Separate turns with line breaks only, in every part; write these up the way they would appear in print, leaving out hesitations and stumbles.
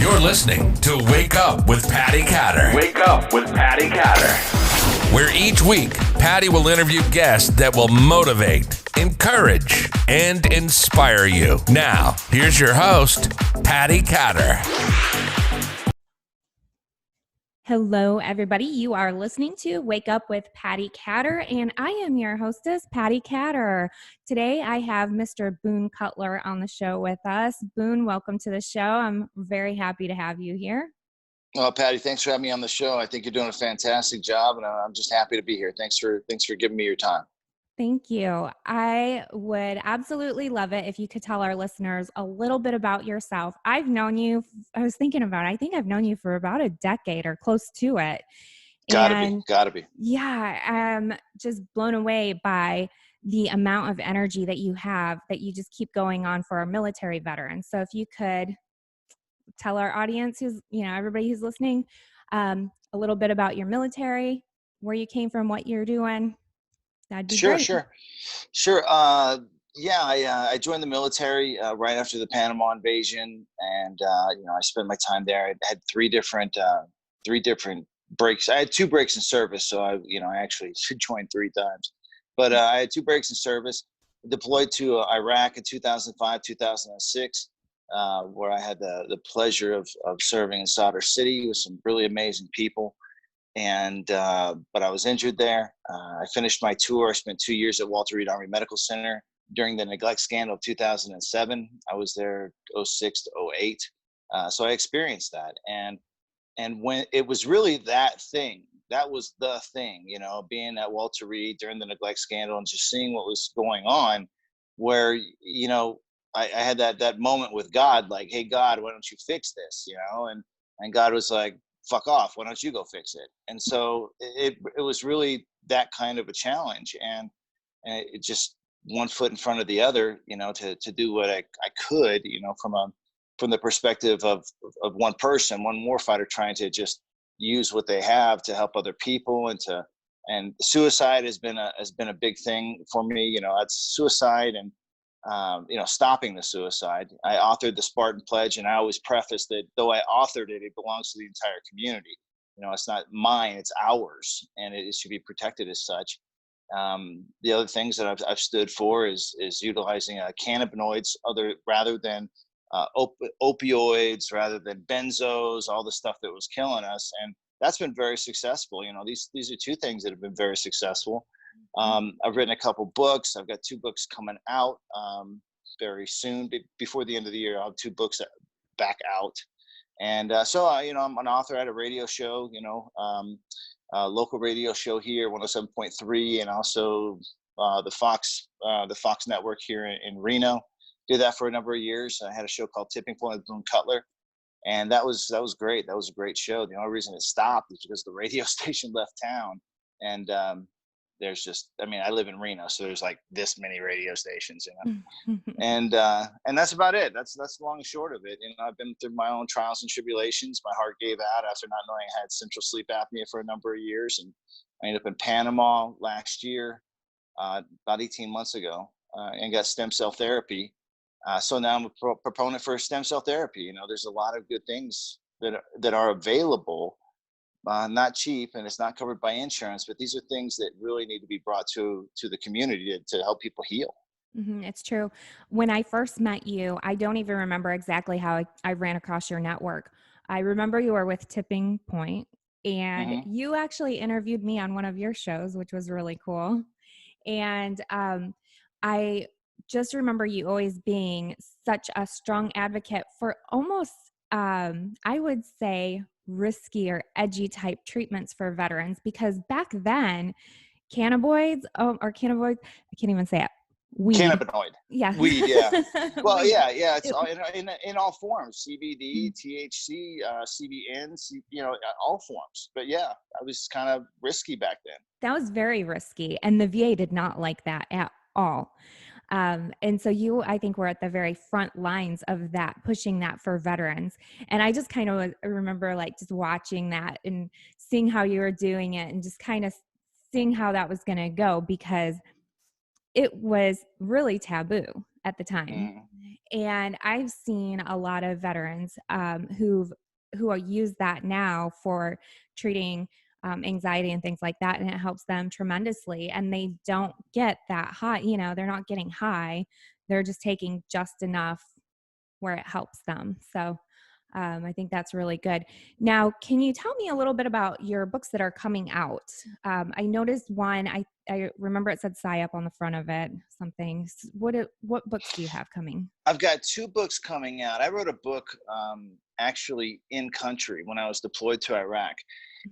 You're listening to Wake Up with Patti Catter. Wake Up with Patti Catter. Where each week, Patti will interview guests that will motivate, encourage, and inspire you. Now, here's your host, Patti Catter.
Hello, everybody. You are listening to Wake Up with Patti Catter, and I am your hostess, Patti Catter. Today, I have Mr. Boone Cutler on the show with us. Boone, welcome to the show. I'm very happy to have you here.
Well, Patti, thanks for having me on the show. I think you're doing a fantastic job, and I'm just happy to be here. Thanks for giving me your time.
Thank you. I would absolutely love it if you could tell our listeners a little bit about yourself. I've known you, I was thinking about it, I think I've known you for about a decade or close to it.
Gotta be.
Yeah, I'm just blown away by the amount of energy that you have, that you just keep going on for our military veterans. So if you could tell our audience, everybody who's listening, a little bit about your military, where you came from, what you're doing. That'd be great.
Sure. I joined the military right after the Panama invasion, and I spent my time there. I had three different breaks. I had 2 breaks in service, so I actually joined 3 times. But I had 2 breaks in service. Deployed to Iraq in 2005, 2006, where I had the pleasure of serving in Sadr City with some really amazing people. And but I was injured there. I finished my tour. I spent 2 years at Walter Reed Army Medical Center during the neglect scandal of 2007. I was there 06 to 08. So I experienced that. And when it was really that was the thing, being at Walter Reed during the neglect scandal and just seeing what was going on, where, I had that moment with God, like, hey, God, why don't you fix this? And God was like, fuck off, why don't you go fix it? And so it was really that kind of a challenge, and it just one foot in front of the other, to do what I could, from the perspective of one person, one warfighter trying to just use what they have to help other people, and suicide has been a big thing for me. That's suicide, and stopping the suicide. I authored the Spartan Pledge, and I always preface that though I authored it, it belongs to the entire community. It's not mine, it's ours, and it should be protected as such. The other things that I've stood for is utilizing cannabinoids rather than opioids, rather than benzos, all the stuff that was killing us. And that's been very successful. These are 2 things that have been very successful. I've written a couple books. I've got 2 books coming out very soon. Before the end of the year, I'll have 2 books back out. And so I'm an author at a radio show, local radio show here, 107.3, and also the Fox network here in Reno. Did that for a number of years. I had a show called Tipping Point with Boone Cutler, and that was great. That was a great show. The only reason it stopped is because the radio station left town, and there's just, I live in Reno, so there's like this many radio stations, and that's about it. That's the long and short of it. I've been through my own trials and tribulations. My heart gave out after not knowing I had central sleep apnea for a number of years, and I ended up in Panama last year, about 18 months ago, and got stem cell therapy. So now I'm a proponent for stem cell therapy. There's a lot of good things that are available. Not cheap, and it's not covered by insurance, but these are things that really need to be brought to the community to help people heal.
Mm-hmm, it's true. When I first met you, I don't even remember exactly how I ran across your network. I remember you were with Tipping Point, and you actually interviewed me on one of your shows, which was really cool. And I just remember you always being such a strong advocate for almost, I would say, risky or edgy type treatments for veterans, because back then cannabinoids, I can't even say it. Weed.
Cannabinoid.
Yeah.
Weed, yeah. Well, yeah. It's all, in all forms, CBD, THC, CBN, all forms. But yeah, I was kind of risky back then.
That was very risky, and the VA did not like that at all. And so you, I think, were at the very front lines of that, pushing that for veterans. And I just kind of remember just watching that and seeing how you were doing it, and just kind of seeing how that was going to go, because it was really taboo. at the time.
Mm.
And I've seen a lot of veterans who use that now for treating anxiety and things like that, and it helps them tremendously. And they don't get that high, they're not getting high. They're just taking just enough where it helps them. So I think that's really good. Now, can you tell me a little bit about your books that are coming out? I noticed one, I remember it said PSYOP on the front of it, something. What books do you have coming?
I've got 2 books coming out. I wrote a book actually in country when I was deployed to Iraq,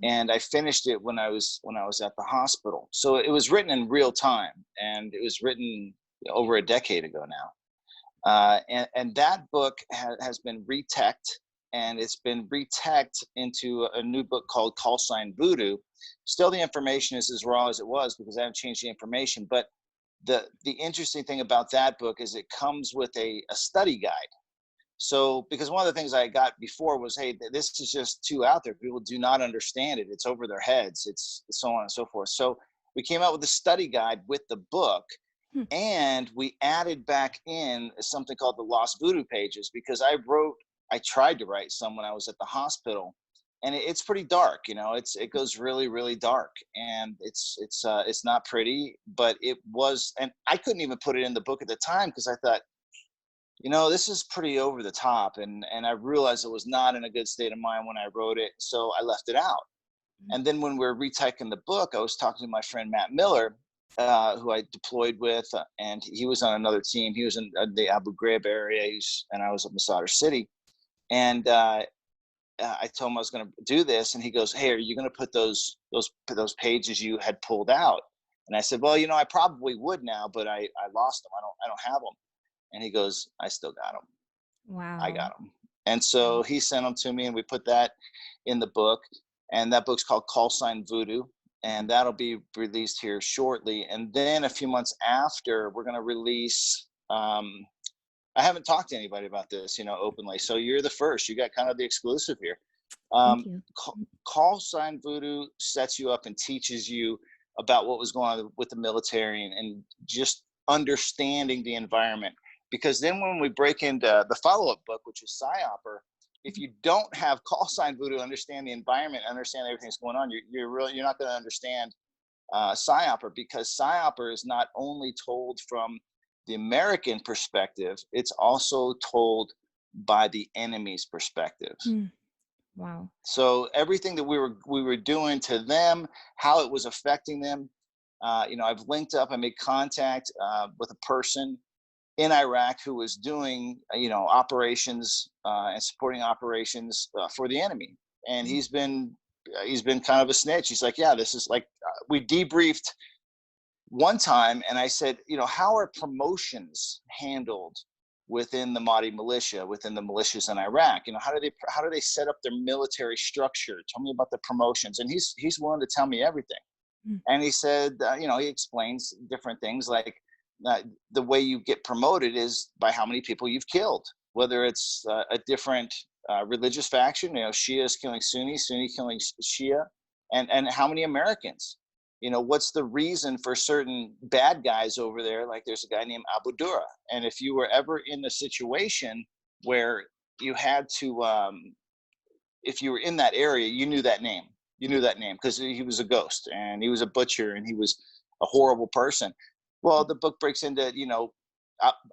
and I finished it when I was at the hospital. So it was written in real time, and it was written over a decade ago now. And that book has been reteched, and it's been reteched into a new book called Call Sign Voodoo. Still, the information is as raw as it was because I haven't changed the information. But the interesting thing about that book is it comes with a study guide. So, because one of the things I got before was, hey, this is just too out there. People do not understand it. It's over their heads. It's so on and so forth. So we came out with a study guide with the book. And we added back in something called the Lost Voodoo pages, because I tried to write some when I was at the hospital, and it's pretty dark. It goes really, really dark, and it's not pretty, but it was, and I couldn't even put it in the book at the time because I thought, this is pretty over the top, and I realized it was not in a good state of mind when I wrote it, so I left it out. And then when we were retyping the book, I was talking to my friend Matt Miller, who I deployed with, and he was on another team. He was in the Abu Ghraib area, and I was up in Sadr City. And I told him I was going to do this, and he goes, "Hey, are you going to put those pages you had pulled out?" And I said, "Well, I probably would now, but I lost them. I don't have them." And he goes, "I still got them.
Wow.
I got them." And so he sent them to me, and we put that in the book. And that book's called Call Sign Voodoo. And that'll be released here shortly. And then a few months after, we're going to release, I haven't talked to anybody about this, openly. So you're the first. You got kind of the exclusive here.
Thank you.
Call Sign Voodoo sets you up and teaches you about what was going on with the military and just understanding the environment. Because then when we break into the follow-up book, which is PSYOPer, if you don't have Call Sign Voodoo, understand the environment, understand everything that's going on, you're not going to understand PSYOPer, because PSYOPer is not only told from the American perspective, it's also told by the enemy's perspective.
Wow.
So everything that we were doing to them, how it was affecting them, I've linked up, I made contact with a person in Iraq who was doing, operations and supporting operations for the enemy. And he's been kind of a snitch. He's like, yeah, this is like, we debriefed one time, and I said, how are promotions handled within the Mahdi militia, within the militias in Iraq? How do they set up their military structure? Tell me about the promotions. And he's willing to tell me everything. And he said, he explains different things like, the way you get promoted is by how many people you've killed, whether it's a different religious faction, Shia is killing Sunni, Sunni killing Shia, and how many Americans, what's the reason for certain bad guys over there? Like there's a guy named Abu Dura. And if you were ever in a situation where you had to, if you were in that area, you knew that name because he was a ghost and he was a butcher and he was a horrible person. Well, the book breaks into,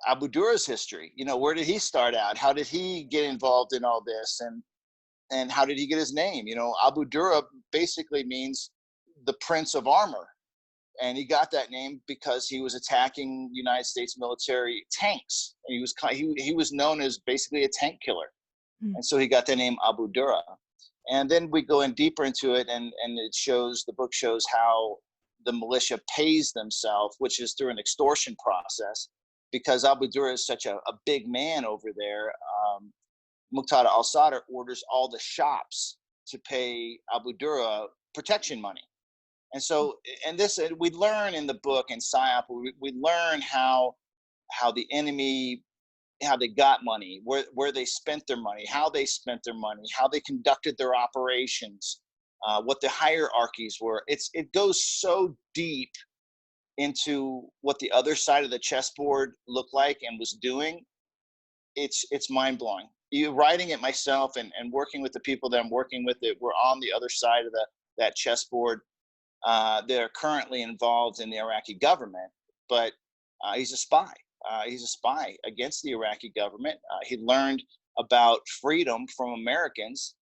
Abu Dura's history. Where did he start out? How did he get involved in all this? And how did he get his name? Abu Dura basically means the Prince of Armor. And he got that name because he was attacking United States military tanks. And he was known as basically a tank killer. And so he got the name Abu Dura. And then we go in deeper into it, and the book shows how the militia pays themselves, which is through an extortion process, because Abu Dura is such a big man over there. Muqtada al-Sadr orders all the shops to pay Abu Dura protection money. And so, we learn in the book in PSYOP, we learn how the enemy, how they got money, where they spent their money, how they spent their money, how they conducted their operations, what the hierarchies were. It goes so deep into what the other side of the chessboard looked like and was doing, it's mind blowing. You writing it myself and working with the people that I'm working with that were on the other side of that chessboard. They're currently involved in the Iraqi government, but he's a spy. He's a spy against the Iraqi government. He learned about freedom from Americans,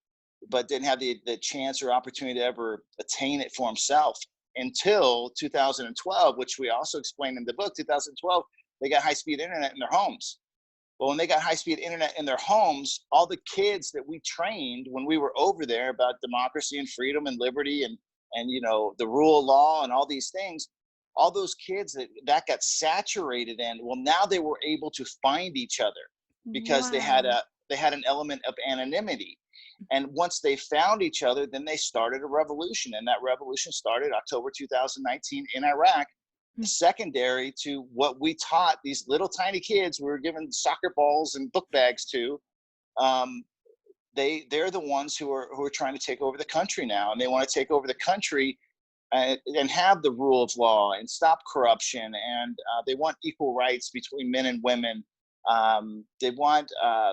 but didn't have the chance or opportunity to ever attain it for himself until 2012, which we also explained in the book. 2012, they got high-speed internet in their homes. Well, when they got high-speed internet in their homes, all the kids that we trained when we were over there about democracy and freedom and liberty and the rule of law and all these things, all those kids that got saturated in, well, now they were able to find each other because they had an element of anonymity. And once they found each other, then they started a revolution. And that revolution started October 2019 in Iraq, secondary to what we taught these little tiny kids we were giving soccer balls and book bags to. They're the ones who are trying to take over the country now. And they want to take over the country and have the rule of law and stop corruption. And they want equal rights between men and women. They want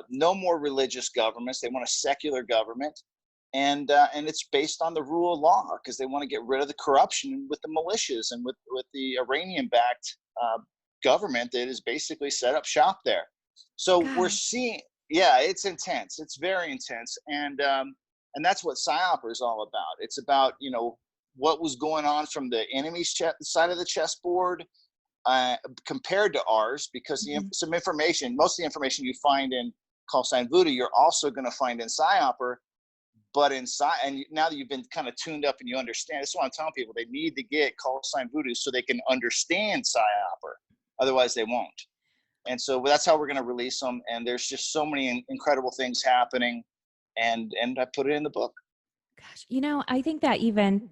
no more religious governments. They want a secular government, and it's based on the rule of law because they want to get rid of the corruption with the militias and with the Iranian-backed government that is basically set up shop there. So we're seeing, it's intense. It's very intense, and that's what PSYOP is all about. It's about what was going on from the enemy's side of the chessboard. Compared to ours, because some information, most of the information you find in call sign Voodoo, you're also going to find in PSYOP. But and now that you've been kind of tuned up and you understand, that's what I'm telling people, they need to get call sign Voodoo so they can understand PSYOP. Otherwise, they won't. And so that's how we're going to release them. And there's just so many incredible things happening, and I put it in the book.
Gosh, I think that even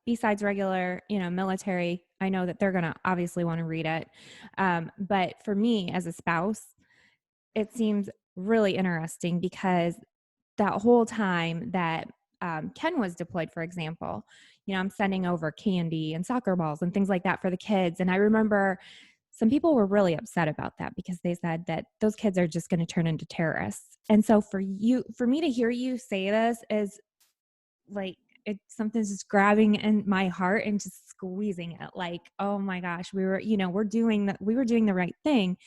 besides regular, military, I know that they're going to obviously want to read it. But for me as a spouse, it seems really interesting because that whole time that Ken was deployed, for example, I'm sending over candy and soccer balls and things like that for the kids. And I remember some people were really upset about that because they said that those kids are just going to turn into terrorists. And so for me to hear you say this is like something's just grabbing in my heart and just squeezing it. Like, oh my gosh, we were doing the right thing.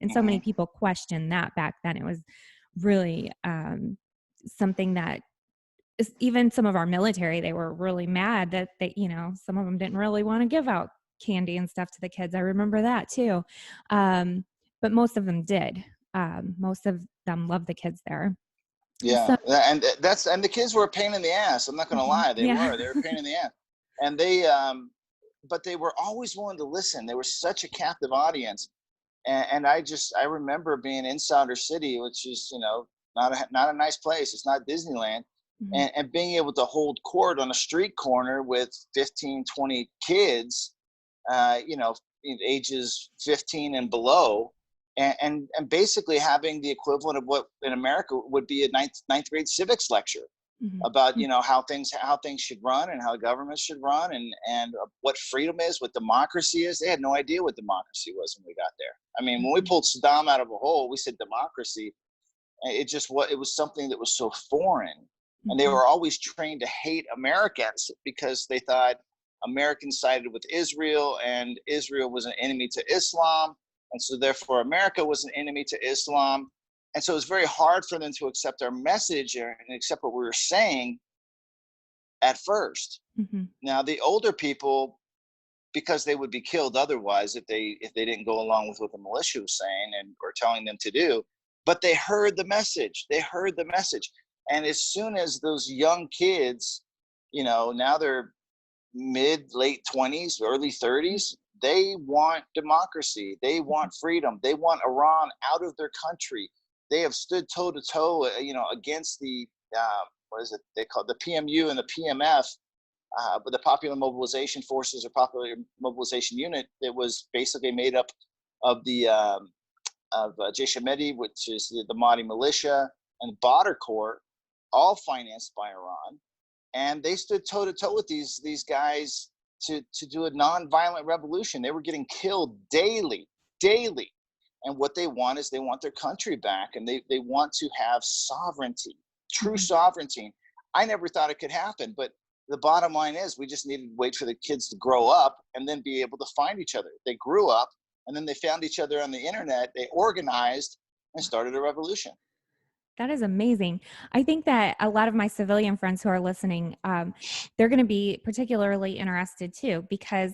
And so many people questioned that back then. It was really something that even some of our military, they were really mad that some of them didn't really want to give out candy and stuff to the kids. I remember that too. But most of them did. Most of them loved the kids there.
Yeah, and the kids were a pain in the ass. I'm not going to lie, they were a pain in the ass, and but they were always willing to listen. They were such a captive audience, and I remember being in Sadr City, which is not a nice place. It's not Disneyland, and being able to hold court on a street corner with 15, 20 kids, ages 15 and below. And basically having the equivalent of what in America would be a ninth grade civics lecture about how things should run and how governments should run and what freedom is, what democracy is. They had no idea what democracy was when we got there. I mean, when we pulled Saddam out of a hole, we said democracy. It was something that was so foreign, and they were always trained to hate Americans because they thought Americans sided with Israel and Israel was an enemy to Islam. And so therefore America was an enemy to Islam. And so it was very hard for them to accept our message and accept what we were saying at first. Now the older people, because they would be killed otherwise if they didn't go along with what the militia was saying or telling them to do, but they heard the message. And as soon as those young kids, now they're late 20s, early 30s, they want democracy. They want freedom. They want Iran out of their country. They have stood toe to toe, against the what is it they call the PMU and the PMF, but the Popular Mobilization Forces or Popular Mobilization Unit. That was basically made up of the Jaish Ahmadi, which is the Mahdi militia, and Badr Corps, all financed by Iran, and they stood toe to toe with these guys to do a nonviolent revolution. They were getting killed daily. And what they want is they want their country back, and they want to have sovereignty, true sovereignty. I never thought it could happen, but the bottom line is we just needed to wait for the kids to grow up and then be able to find each other. They grew up and then they found each other on the internet. They organized and started a revolution.
That is amazing. I think that a lot of my civilian friends who are listening, they're going to be particularly interested too, because,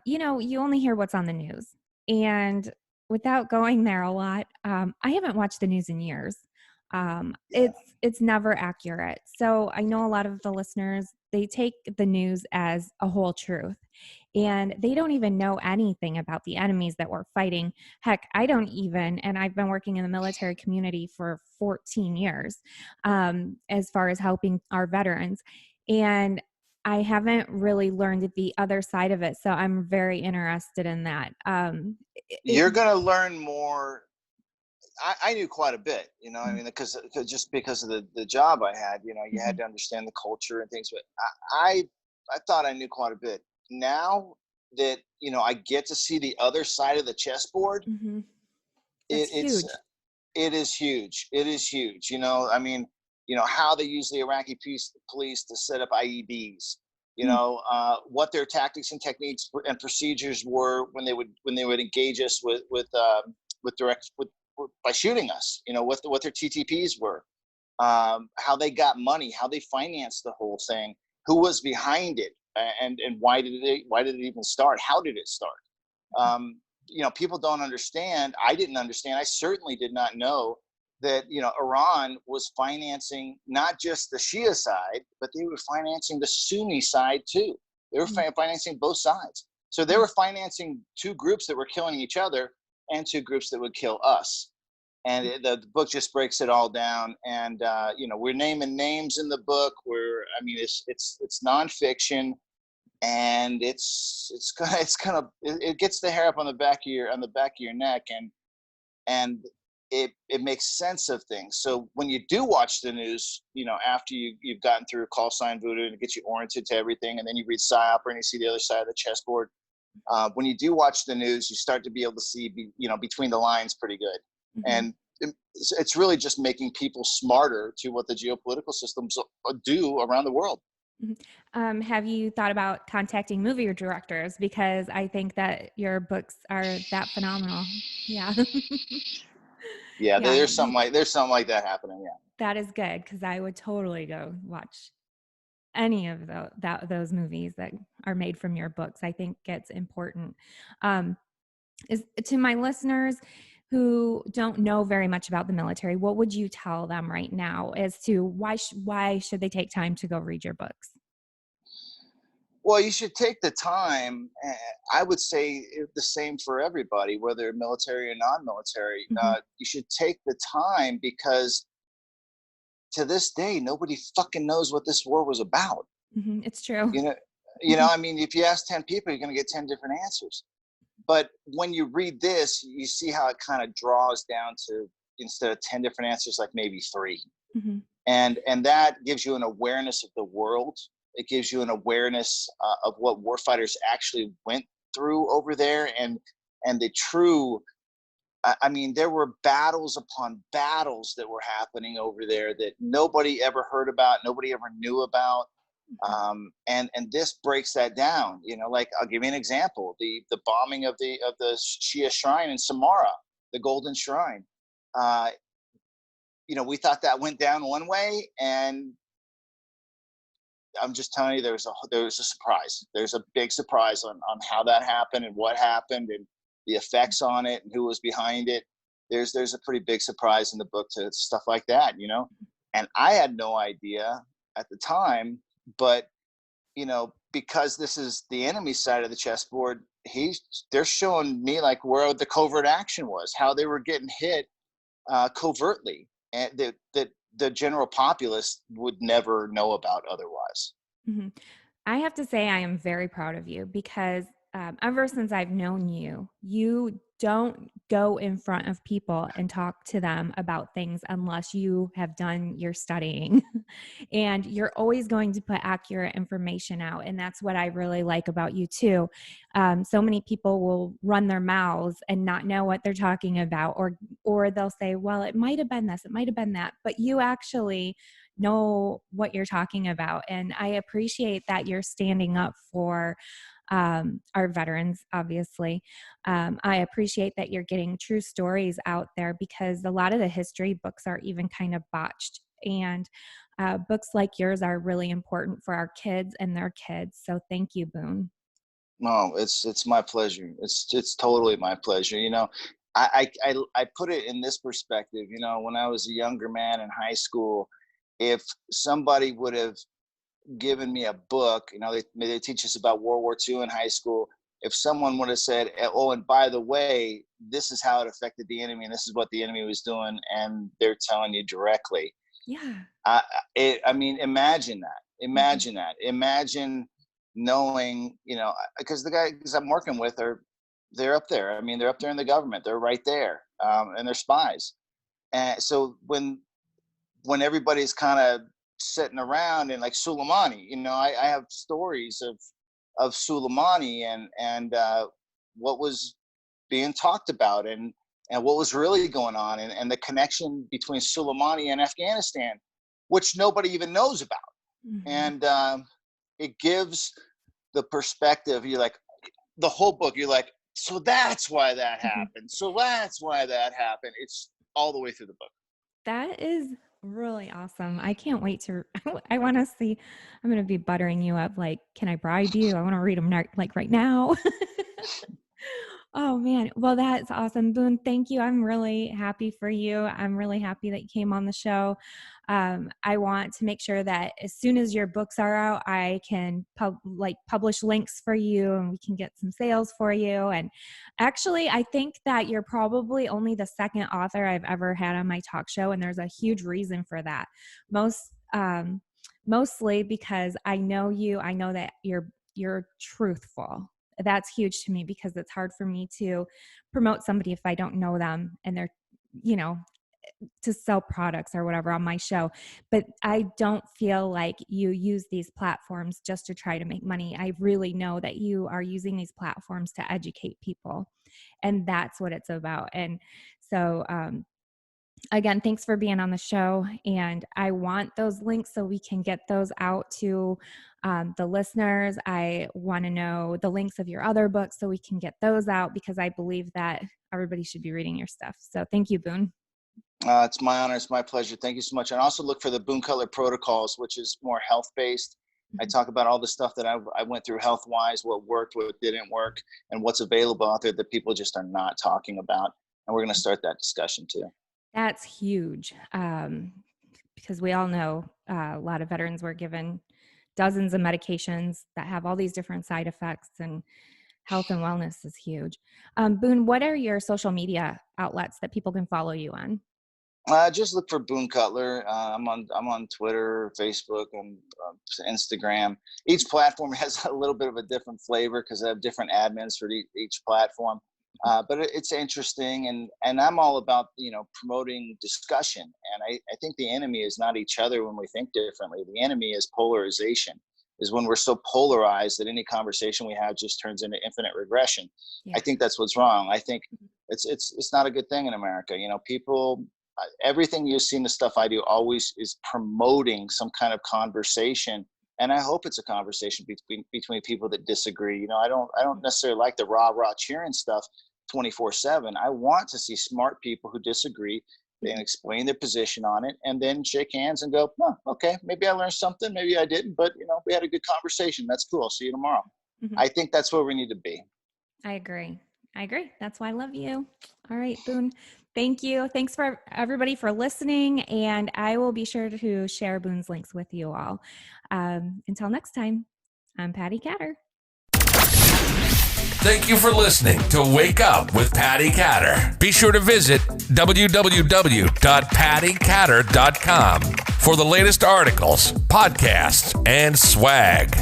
you only hear what's on the news. And without going there a lot, I haven't watched the news in years. It's never accurate. So I know a lot of the listeners, they take the news as a whole truth. And they don't even know anything about the enemies that we're fighting. Heck, I don't even, and I've been working in the military community for 14 years, as far as helping our veterans. And I haven't really learned the other side of it. So I'm very interested in that.
You're going to learn more. I knew quite a bit, I mean, because of the job I had, you had to understand the culture and things, but I thought I knew quite a bit. Now that, I get to see the other side of the chessboard,
it's huge.
It is huge. It is huge. I mean, how they use the Iraqi police to set up IEDs, what their tactics and techniques and procedures were when they would engage us by shooting us, what their TTPs were, how they got money, how they financed the whole thing, who was behind it, and why did it even start? How did it start? People don't understand. I didn't understand. I certainly did not know that, Iran was financing not just the Shia side, but they were financing the Sunni side too. They were financing both sides. So they were financing two groups that were killing each other and two groups that would kill us. And the book just breaks it all down. And, we're naming names in the book it's nonfiction, and it gets the hair up on the back of your neck, and it makes sense of things. So when you do watch the news, after you've gotten through call sign Voodoo and it gets you oriented to everything, and then you read PsyOp and you see the other side of the chessboard, when you do watch the news, you start to be able to see, between the lines pretty good. And it's really just making people smarter to what the geopolitical systems do around the world.
Have you thought about contacting movie directors? Because I think that your books are that phenomenal. Yeah.
Yeah, there's something like that happening. Yeah. That
is good, because I would totally go watch any of those movies that are made from your books. I think it's important. Is to my listeners who don't know very much about the military, what would you tell them right now as to why should they take time to go read your books?
Well, you should take the time. I would say the same for everybody, whether military or non-military. You should take the time, because to this day, nobody fucking knows what this war was about.
It's true.
I mean, if you ask 10 people, you're going to get 10 different answers. But when you read this, you see how it kind of draws down to, instead of 10 different answers, like maybe 3. And that gives you an awareness of the world. It gives you an awareness of what warfighters actually went through over there, and the true. I mean, there were battles upon battles that were happening over there that nobody ever heard about, nobody ever knew about. And this breaks that down. Like, I'll give you an example: the bombing of the Shia shrine in Samarra, the Golden Shrine. We thought that went down one way, and I'm just telling you, there was a surprise. There's a big surprise on how that happened and what happened and the effects on it and who was behind it. There's a pretty big surprise in the book to stuff like that, and I had no idea at the time, but because this is the enemy side of the chessboard, they're showing me like where the covert action was, how they were getting hit covertly, and that the general populace would never know about otherwise.
I have to say I am very proud of you, because ever since I've known you, you don't go in front of people and talk to them about things unless you have done your studying. And you're always going to put accurate information out. And that's what I really like about you too. So many people will run their mouths and not know what they're talking about, or they'll say, well, it might have been this, it might have been that, but you actually know what you're talking about. And I appreciate that you're standing up for our veterans, obviously. I appreciate that you're getting true stories out there, because a lot of the history books are even kind of botched. And books like yours are really important for our kids and their kids. So thank you, Boone.
No, it's my pleasure. It's totally my pleasure. I put it in this perspective. When I was a younger man in high school, if somebody would have given me a book, they teach us about World War II in high school. If someone would have said, oh, and by the way, this is how it affected the enemy, and this is what the enemy was doing, and they're telling you directly.
Yeah.
Imagine that. Imagine that. Imagine knowing, because the guys I'm working with they're up there. They're up there in the government. They're right there, and they're spies. And so when everybody's kind of sitting around, and like Soleimani, I have stories of Soleimani and what was being talked about and what was really going on, and the connection between Soleimani and Afghanistan, which nobody even knows about. Mm-hmm. And it gives the perspective. You're like, the whole book, you're like, so that's why that happened. So that's why that happened. It's all the way through the book.
That is really awesome. I can't wait I want to see. I'm going to be buttering you up. Like, can I bribe you? I want to read them like right now. Oh man. Well, that's awesome. Boone, thank you. I'm really happy for you. I'm really happy that you came on the show. I want to make sure that as soon as your books are out, I can publish links for you, and we can get some sales for you. And actually, I think that you're probably only the second author I've ever had on my talk show. And there's a huge reason for that. Mostly because I know you, I know that you're truthful. That's huge to me, because it's hard for me to promote somebody if I don't know them, and they're, to sell products or whatever on my show. But I don't feel like you use these platforms just to try to make money. I really know that you are using these platforms to educate people, and that's what it's about. And so, again, thanks for being on the show. And I want those links so we can get those out to the listeners. I want to know the links of your other books so we can get those out, because I believe that everybody should be reading your stuff. So thank you, Boone.
It's my honor. It's my pleasure. Thank you so much. And also look for the Boone Cutler protocols, which is more health-based. I talk about all the stuff that I went through health-wise, what worked, what didn't work, and what's available out there that people just are not talking about. And we're going to start that discussion too.
That's huge, because we all know a lot of veterans were given dozens of medications that have all these different side effects, and health and wellness is huge. Boone, what are your social media outlets that people can follow you on?
Just look for Boone Cutler. I'm on Twitter, Facebook, and Instagram. Each platform has a little bit of a different flavor because I have different admins for each platform. But it's interesting, and I'm all about promoting discussion. And I think the enemy is not each other when we think differently. The enemy is polarization. Is when we're so polarized that any conversation we have just turns into infinite regression. Yeah. I think that's what's wrong. I think it's not a good thing in America. People. Everything you see in the stuff I do always is promoting some kind of conversation, and I hope it's a conversation between people that disagree. I don't necessarily like the rah cheering stuff 24/7. I want to see smart people who disagree and explain their position on it, and then shake hands and go, oh, okay, maybe I learned something, maybe I didn't, but we had a good conversation. That's cool. I'll see you tomorrow. Mm-hmm. I think that's where we need to be.
I agree. That's why I love you. All right, Boone. Thank you. Thanks for everybody for listening. And I will be sure to share Boone's links with you all. Until next time, I'm Patti Catter.
Thank you for listening to Wake Up with Patti Catter. Be sure to visit www.patticatter.com for the latest articles, podcasts, and swag.